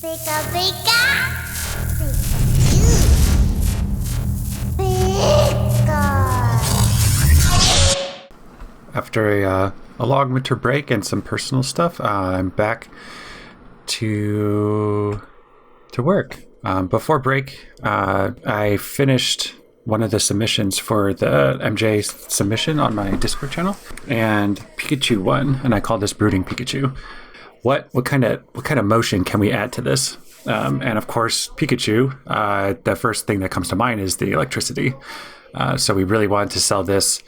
Pika Pika! Pikachu! Pika! After a long winter break and some personal stuff, I'm back to work. Before break, I finished one of the submissions for the MJ submission on my Discord channel, and Pikachu won, and I called this Brooding Pikachu. What kind of motion can we add to this? And of course, Pikachu. The first thing that comes to mind is the electricity. So we really wanted to sell this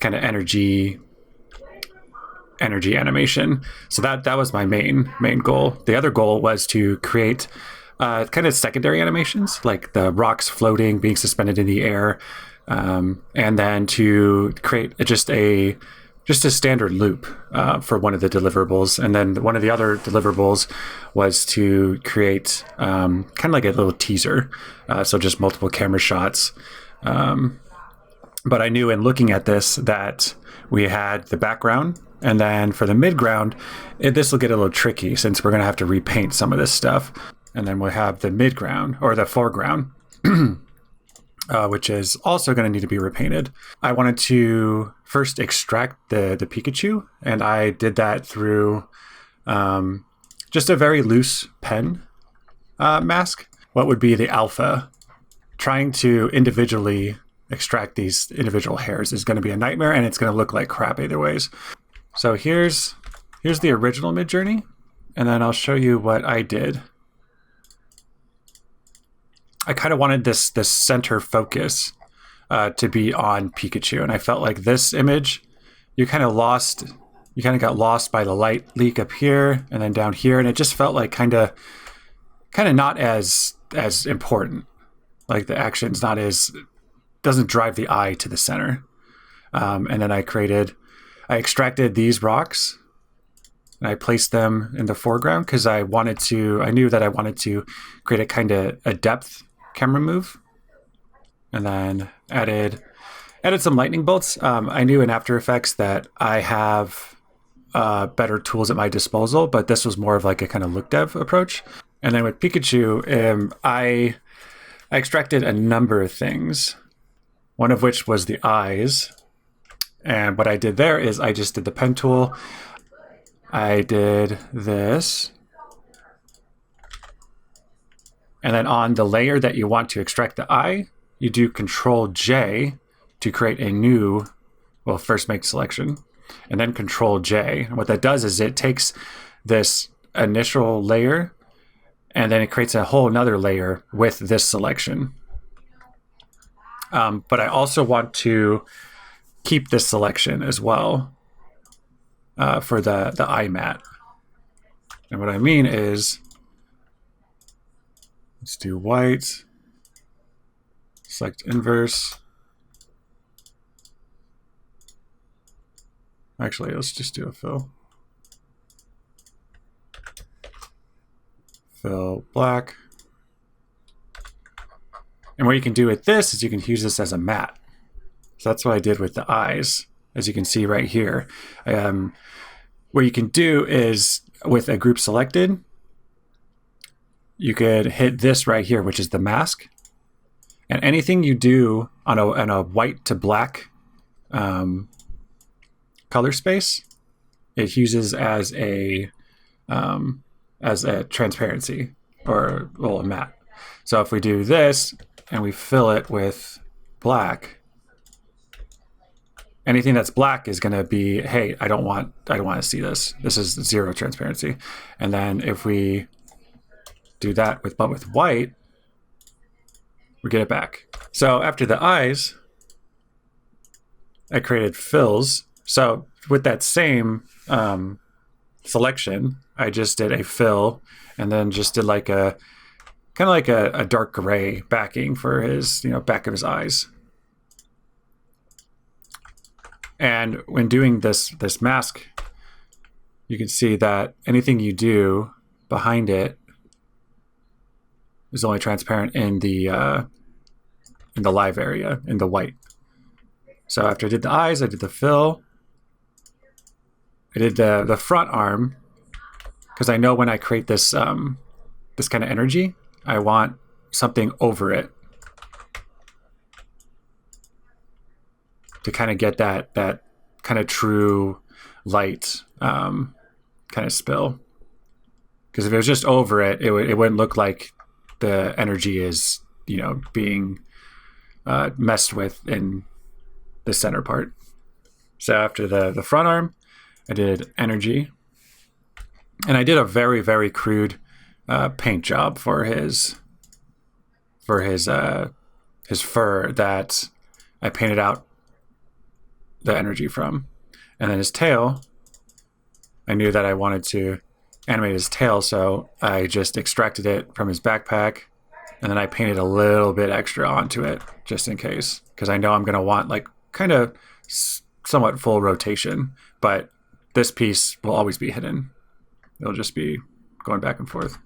kind of energy animation. So that was my main goal. The other goal was to create kind of secondary animations, like the rocks floating, being suspended in the air, and then to create just a standard loop for one of the deliverables. And then one of the other deliverables was to create kind of like a little teaser, so just multiple camera shots. But I knew in looking at this that we had the background, and then for the midground, this will get a little tricky since we're going to have to repaint some of this stuff. And then we'll have the midground, or the foreground, which is also going to need to be repainted. I wanted to first extract the Pikachu, and I did that through just a very loose pen mask. What would be the alpha? Trying to individually extract these individual hairs is going to be a nightmare, and it's going to look like crap either ways. So here's the original Midjourney, and then I'll show you what I did. I kind of wanted this center focus to be on Pikachu, and I felt like this image, you kind of got lost by the light leak up here and then down here, and it just felt like kind of not as important. Like the action's doesn't drive the eye to the center. And then I extracted these rocks and I placed them in the foreground because I knew that I wanted to create a kind of a depth camera move, and then added some lightning bolts. I knew in After Effects that I have better tools at my disposal, but this was more of like a kind of look dev approach. And then with Pikachu, I extracted a number of things, one of which was the eyes. And what I did there is I just did the pen tool. I did this. And then on the layer that you want to extract the eye, you do Control J to create a new, first make selection, and then Control J. And what that does is it takes this initial layer and then it creates a whole another layer with this selection. But I also want to keep this selection as well for the eye mat. And what I mean is, let's do white, select inverse. Actually, let's just do a fill. Fill black. And what you can do with this is you can use this as a mat. So that's what I did with the eyes, as you can see right here. What you can do is with a group selected, you could hit this right here, which is the mask. And anything you do on a white to black color space, it uses as a transparency or a matte. So if we do this and we fill it with black, anything that's black is going to be, hey, I don't want to see this. This is zero transparency. And then if we do that with white, we get it back. So after the eyes, I created fills. So with that same selection, I just did a fill and then just did like a kind of like a dark gray backing for his, back of his eyes. And when doing this mask, you can see that anything you do behind it is only transparent in the live area, in the white. So after I did the eyes, I did the fill. I did the front arm because I know when I create this this kind of energy, I want something over it to kind of get that kind of true light kind of spill. Because if it was just over it, it wouldn't look like the energy is, you know, being messed with in the center part. So after the front arm, I did energy, and I did a very, very crude paint job for his fur that I painted out the energy from. And then his tail, I knew that I wanted to animate his tail, so I just extracted it from his backpack, and then I painted a little bit extra onto it just in case, because I know I'm going to want like kind of somewhat full rotation, but this piece will always be hidden. It'll just be going back and forth.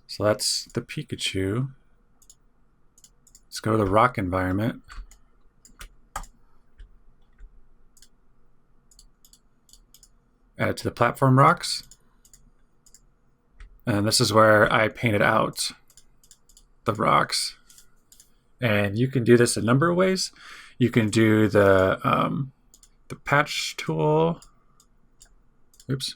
So that's the Pikachu. Let's go to the rock environment. Add it to the platform rocks. And this is where I painted out the rocks. And you can do this a number of ways. You can do the patch tool. Oops.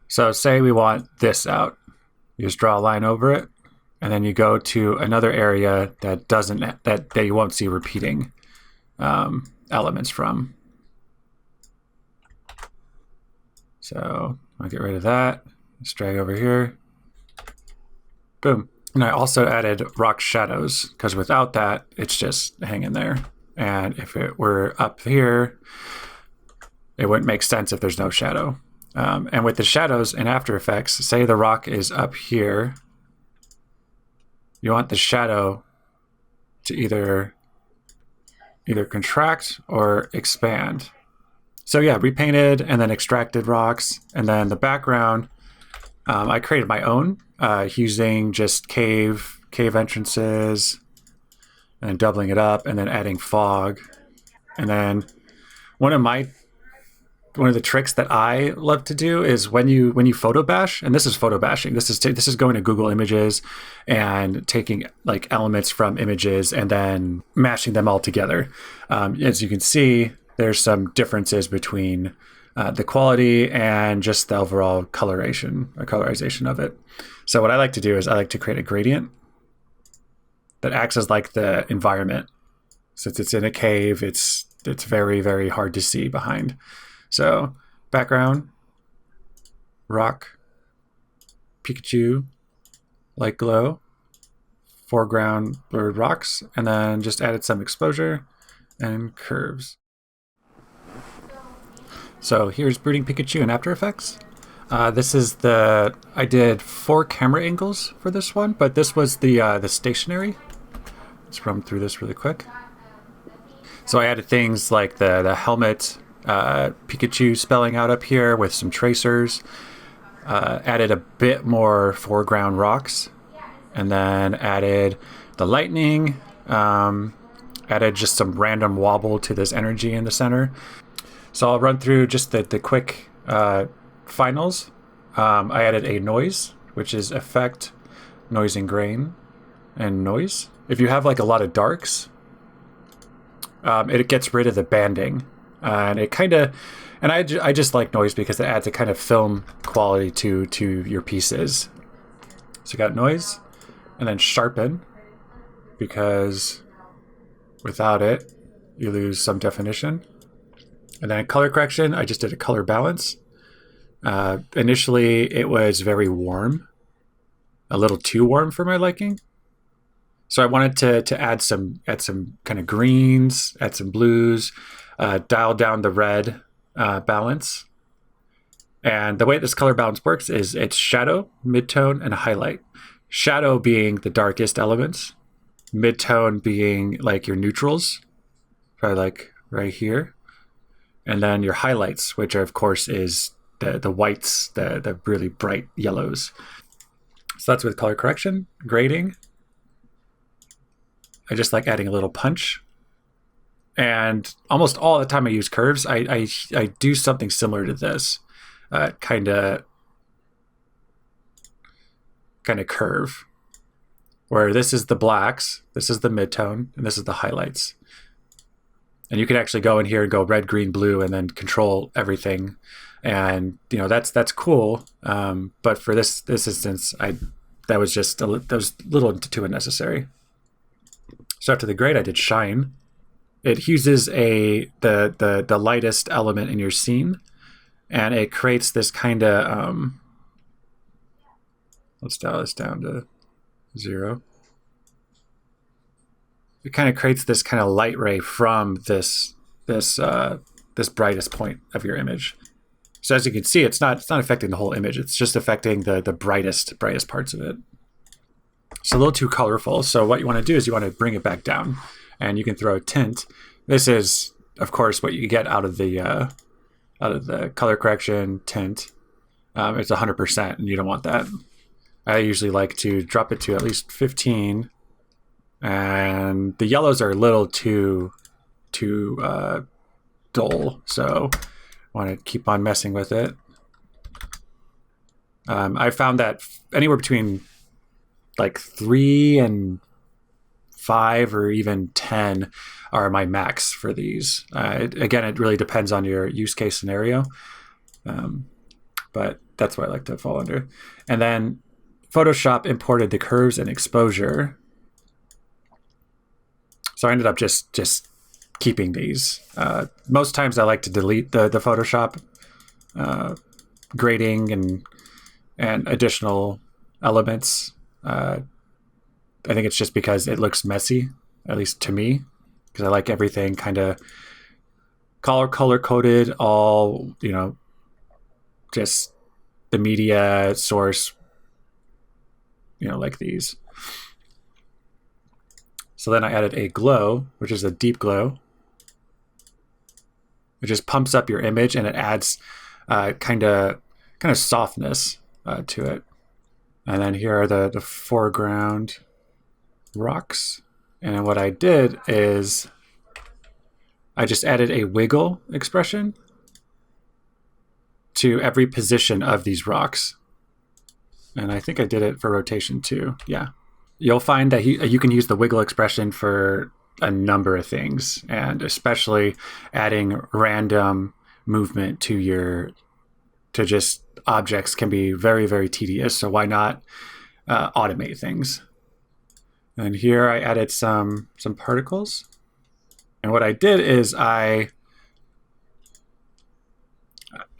So say we want this out. You just draw a line over it, and then you go to another area that that you won't see repeating elements from. So I'll get rid of that. Let's drag over here. Boom. And I also added rock shadows, because without that, it's just hanging there. And if it were up here, it wouldn't make sense if there's no shadow. And with the shadows in After Effects, say the rock is up here, you want the shadow to either contract or expand. So yeah, repainted and then extracted rocks. And then the background, I created my own using just cave entrances and doubling it up and then adding fog. And then one of the tricks that I love to do is when you photo bash, and this is photo bashing. This is going to Google Images and taking like elements from images and then mashing them all together. As you can see, there's some differences between the quality and just the overall colorization of it. So what I like to do is I like to create a gradient that acts as like the environment. Since it's in a cave, it's very, very hard to see behind. So background, rock, Pikachu, light glow, foreground blurred rocks, and then just added some exposure and curves. So here's Brooding Pikachu in After Effects. This is I did 4 camera angles for this one, but this was the stationary. Let's run through this really quick. So I added things like the helmet, Pikachu spelling out up here with some tracers, added a bit more foreground rocks, and then added the lightning, added just some random wobble to this energy in the center. So I'll run through just the quick finals. I added a noise, which is effect, noise and grain, and noise. If you have like a lot of darks, it gets rid of the banding. And it kind of, and I just like noise because it adds a kind of film quality to your pieces. So you got noise, and then sharpen, because without it, you lose some definition. And then color correction, I just did a color balance. Initially, it was very warm, a little too warm for my liking. So I wanted to add some kind of greens, add some blues, dial down the red balance. And the way this color balance works is it's shadow, midtone, and a highlight. Shadow being the darkest elements, midtone being like your neutrals, probably like right here, and then your highlights, which are, of course is the whites, the really bright yellows. So that's with color correction. Grading, I just like adding a little punch And almost all the time I use curves, I do something similar to this, kind of curve, where this is the blacks, this is the midtone, and this is the highlights. And you can actually go in here and go red, green, blue, and then control everything. And you know that's cool. But for this instance, that was a little too unnecessary. So after the grade, I did shine. It uses the lightest element in your scene, and it creates this kind of let's dial this down to 0. It kind of creates this kind of light ray from this brightest point of your image. So as you can see, it's not affecting the whole image. It's just affecting the brightest parts of it. It's a little too colorful. So what you want to do is you want to bring it back down, and you can throw a tint. This is, of course, what you get out of the color correction tint. It's 100%, and you don't want that. I usually like to drop it to at least 15, and the yellows are a little too dull, so I want to keep on messing with it. I found that anywhere between like 3 and 5 or even 10 are my max for these. Again, it really depends on your use case scenario, but that's what I like to fall under. And then Photoshop imported the curves and exposure. So I ended up just keeping these. Most times I like to delete the Photoshop grading and additional elements. I think it's just because it looks messy, at least to me, because I like everything kind of color coded, all, you know, just the media source, you know, like these. So then I added a glow, which is a deep glow. It just pumps up your image, and it adds kind of softness to it. And then here are the foreground rocks. And what I did is I just added a wiggle expression to every position of these rocks. And I think I did it for rotation too. Yeah. You'll find that you can use the wiggle expression for a number of things, and especially adding random movement to just objects can be very, very tedious. So why not automate things? And here I added some particles. And what I did is I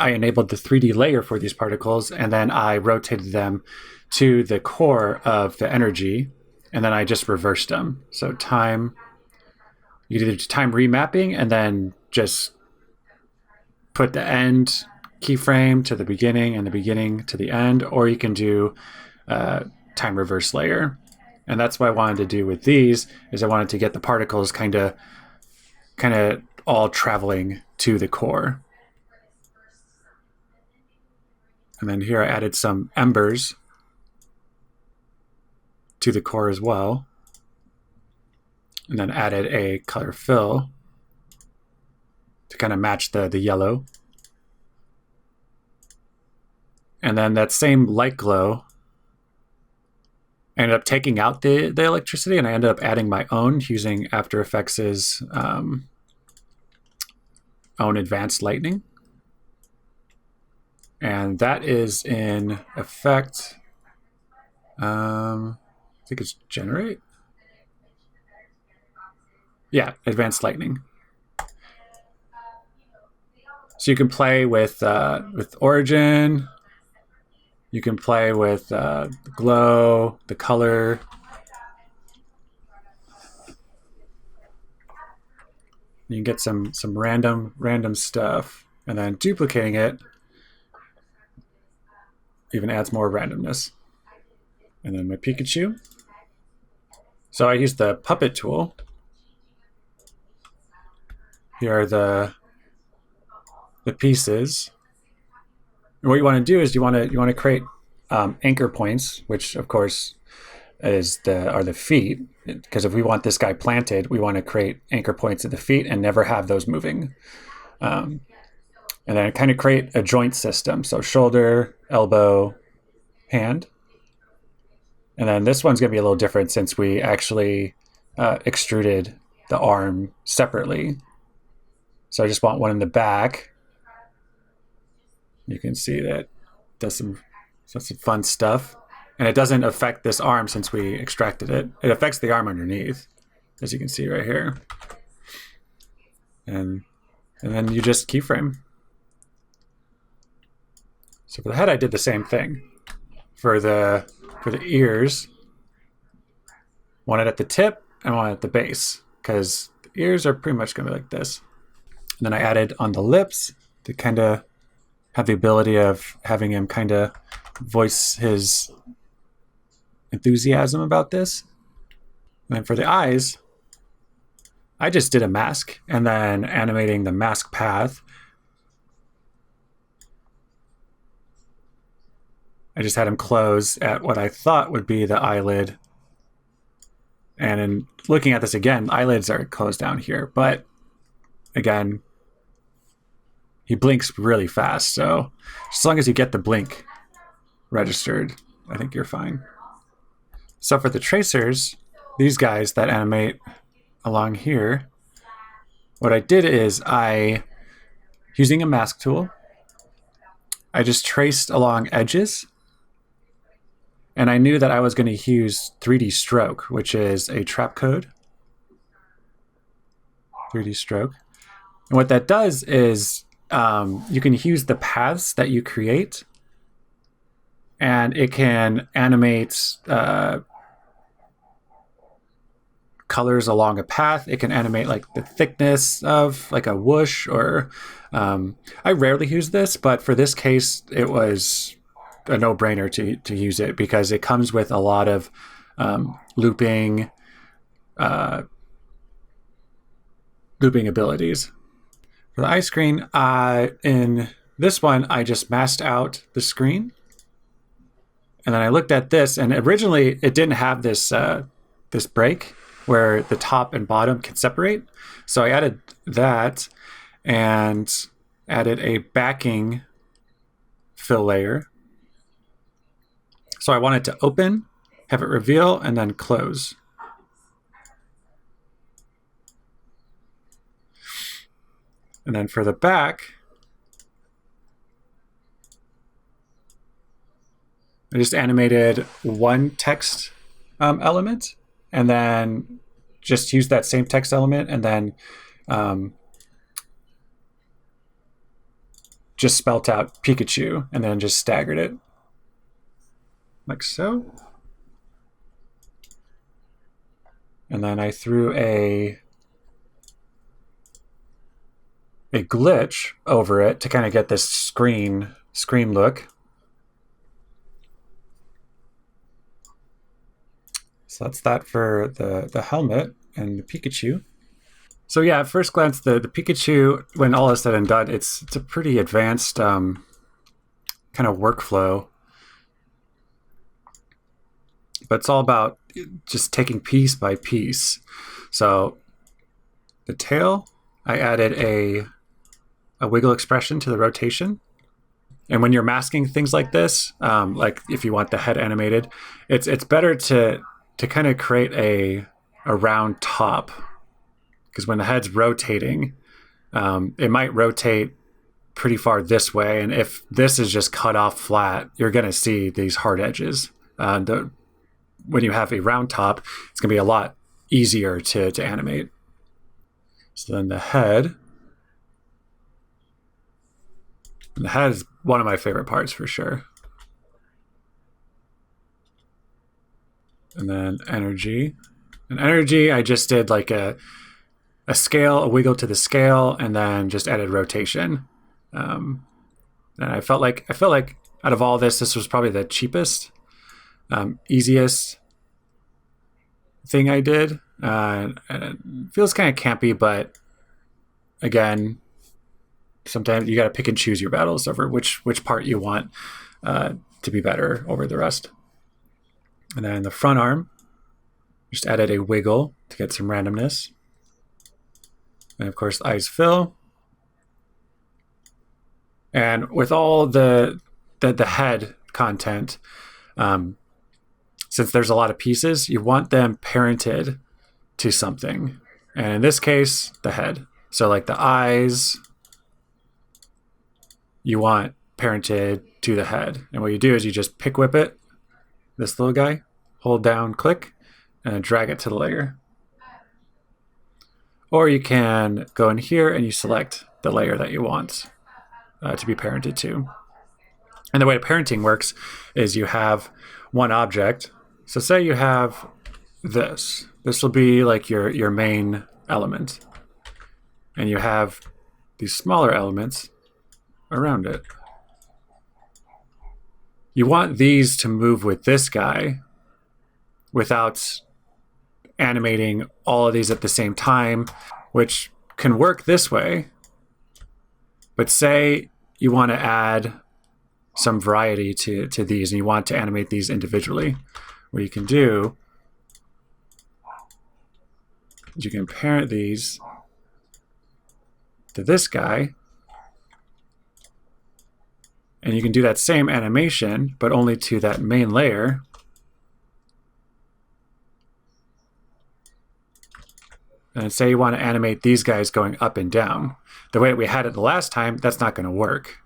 enabled the 3D layer for these particles, and then I rotated them to the core of the energy, and then I just reversed them. So you do time remapping, and then just put the end keyframe to the beginning and the beginning to the end, or you can do time reverse layer. And that's what I wanted to do with these, is I wanted to get the particles kind of all traveling to the core. And then here I added some embers to the core as well. And then added a color fill to kind of match the yellow. And then that same light glow, I ended up taking out the electricity, and I ended up adding my own using After Effects' own advanced lightning. And that is in effect, I think it's generate. Yeah, advanced lightning. So you can play with origin. You can play with the glow, the color. You can get some random stuff, and then duplicating it even adds more randomness. And then my Pikachu. So I used the puppet tool. Here are the pieces. And what you want to do is you want to create anchor points, which of course are the feet, because if we want this guy planted, we want to create anchor points at the feet and never have those moving. And then kind of create a joint system. So shoulder, elbow, hand. And then this one's going to be a little different since we actually extruded the arm separately. So I just want one in the back. You can see that does some fun stuff. And it doesn't affect this arm since we extracted it. It affects the arm underneath, as you can see right here. And then you just keyframe. So for the head, I did the same thing. For the ears, one it at the tip and one at the base, because the ears are pretty much going to be like this. And then I added on the lips to kind of have the ability of having him kind of voice his enthusiasm about this. And then for the eyes, I just did a mask and then animating the mask path. I just had him close at what I thought would be the eyelid. And in looking at this again, eyelids are closed down here. But again, he blinks really fast. So as long as you get the blink registered, I think you're fine. So for the tracers, these guys that animate along here, what I did is using a mask tool, I just traced along edges. And I knew that I was going to use 3D stroke, which is a trap code. 3D stroke. And what that does is you can use the paths that you create, and it can animate colors along a path. It can animate like the thickness of like a whoosh, or I rarely use this, but for this case, it was a no-brainer to use it because it comes with a lot of looping abilities. For the eye screen, in this one, I just masked out the screen. And then I looked at this, and originally it didn't have this this break where the top and bottom can separate. So I added that and added a backing fill layer. So I want it to open, have it reveal, and then close. And then for the back, I just animated one text element, and then just use that same text element, and then just spelt out Pikachu, and then just staggered it. Like so. And then I threw a glitch over it to kind of get this screen look. So that's that for the helmet and the Pikachu. So yeah, at first glance, the Pikachu, when all is said and done, it's a pretty advanced kind of workflow. But it's all about just taking piece by piece. So the tail, I added a wiggle expression to the rotation. And when you're masking things like this, like if you want the head animated, it's better to kind of create a round top, because when the head's rotating, it might rotate pretty far this way. And if this is just cut off flat, you're going to see these hard edges. When you have a round top, it's going to be a lot easier to animate. So then the head is one of my favorite parts for sure. And then energy. And energy, I just did like a scale, a wiggle to the scale, and then just added rotation. And I felt like out of all this was probably the cheapest, easiest thing I did. And it feels kind of campy, but again, sometimes you got to pick and choose your battles over which part you want to be better over the rest. And then the front arm, just added a wiggle to get some randomness. And of course, eyes fill. And with all the head content, since there's a lot of pieces, you want them parented to something. And in this case, the head. So like the eyes, you want parented to the head. And what you do is you just pick whip it, this little guy, hold down, click, and then drag it to the layer. Or you can go in here and you select the layer that you want to be parented to. And the way parenting works is you have one object. So say you have this. This will be like your main element. And you have these smaller elements around it. You want these to move with this guy without animating all of these at the same time, which can work this way. But say you want to add some variety to these and you want to animate these individually. What you can do is you can parent these to this guy, and you can do that same animation, but only to that main layer. And say you want to animate these guys going up and down. The way we had it the last time, that's not going to work.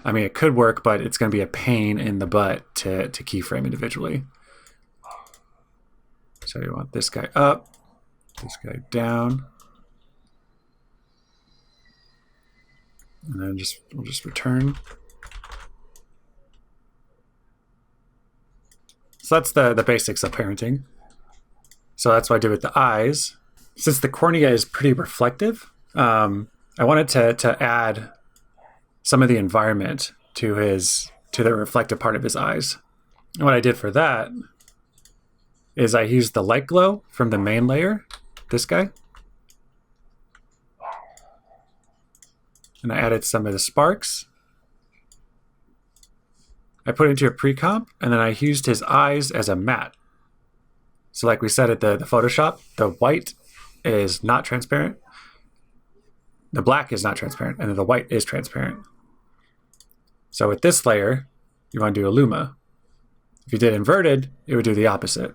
I mean, it could work, but it's going to be a pain in the butt to keyframe individually. So you want this guy up, this guy down. And then we'll just return. So that's the basics of parenting. So that's what I did with the eyes. Since the cornea is pretty reflective, I wanted to add some of the environment to the reflective part of his eyes. And what I did for that is I used the light glow from the main layer, this guy. And I added some of the sparks. I put it into a pre-comp, and then I used his eyes as a matte. So like we said at the Photoshop, the white is not transparent, the black is not transparent, and then the white is transparent. So with this layer, you want to do a luma. If you did inverted, it would do the opposite.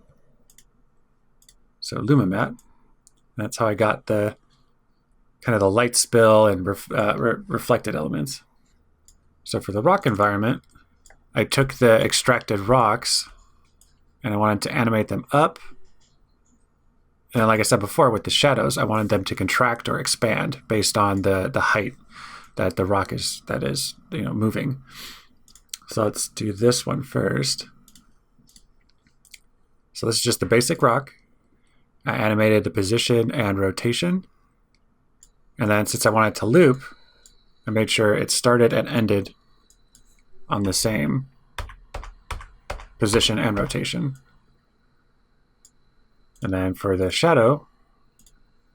So luma matte. That's how I got the kind of the light spill and reflected elements. So for the rock environment, I took the extracted rocks and I wanted to animate them up. And like I said before, with the shadows, I wanted them to contract or expand based on the height that the rock is moving. So let's do this one first. So this is just the basic rock. I animated the position and rotation. And then since I wanted to loop, I made sure it started and ended on the same position and rotation. And then for the shadow,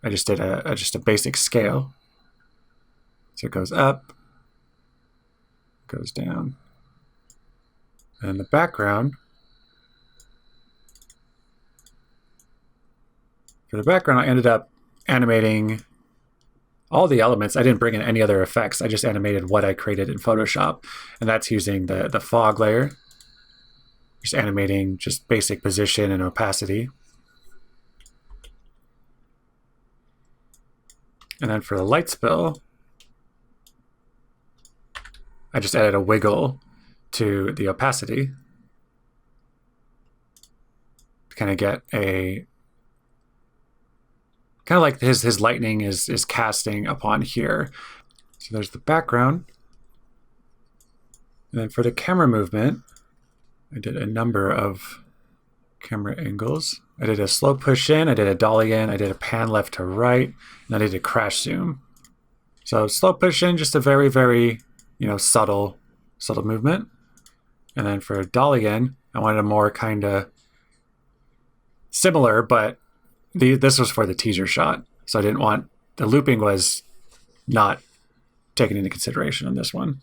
I just did just a basic scale. So it goes up, goes down. And the background, for the background, I ended up animating all the elements. I didn't bring in any other effects. I just animated what I created in Photoshop. And that's using the fog layer, just animating just basic position and opacity. And then for the light spill, I just added a wiggle to the opacity to kind of get a kind of like his lightning is casting upon here. So there's the background. And then for the camera movement, I did a number of camera angles. I did a slow push in, I did a dolly in, I did a pan left to right, and I did a crash zoom. So slow push in, just a very, very, subtle movement. And then for a dolly in, I wanted a more kind of similar, but this was for the teaser shot. So I didn't want, the looping was not taken into consideration on this one.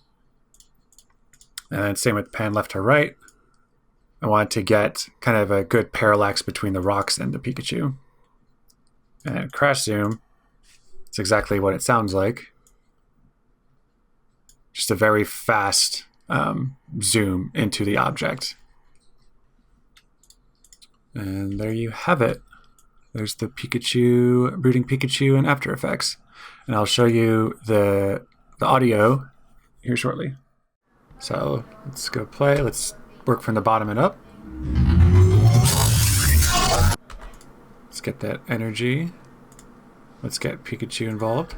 And then same with pan left to right. I want to get kind of a good parallax between the rocks and the Pikachu. And crash zoom, it's exactly what it sounds like. Just a very fast zoom into the object. And there you have it. There's the Pikachu, Brooding Pikachu in After Effects. And I'll show you the audio here shortly. So let's go play. Let's work from the bottom and up. Let's get that energy. Let's get Pikachu involved.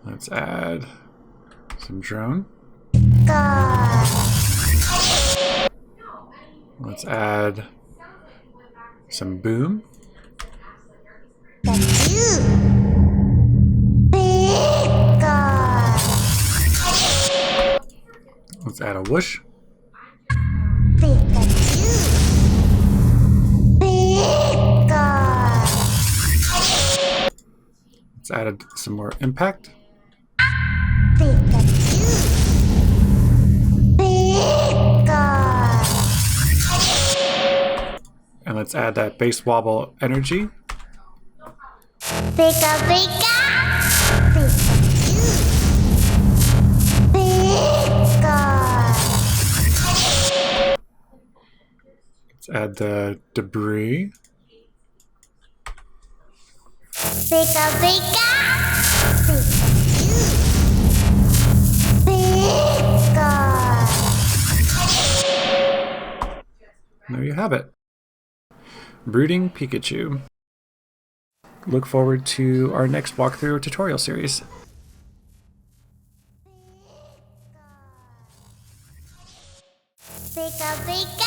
Let's add some drone. Let's add some boom. Let's add a whoosh. Let's add some more impact. And let's add that bass wobble energy. Pika Pika. Let's add the debris. Pika Pika. And there you have it. Brooding Pikachu. Look forward to our next walkthrough tutorial series. Pika Pika.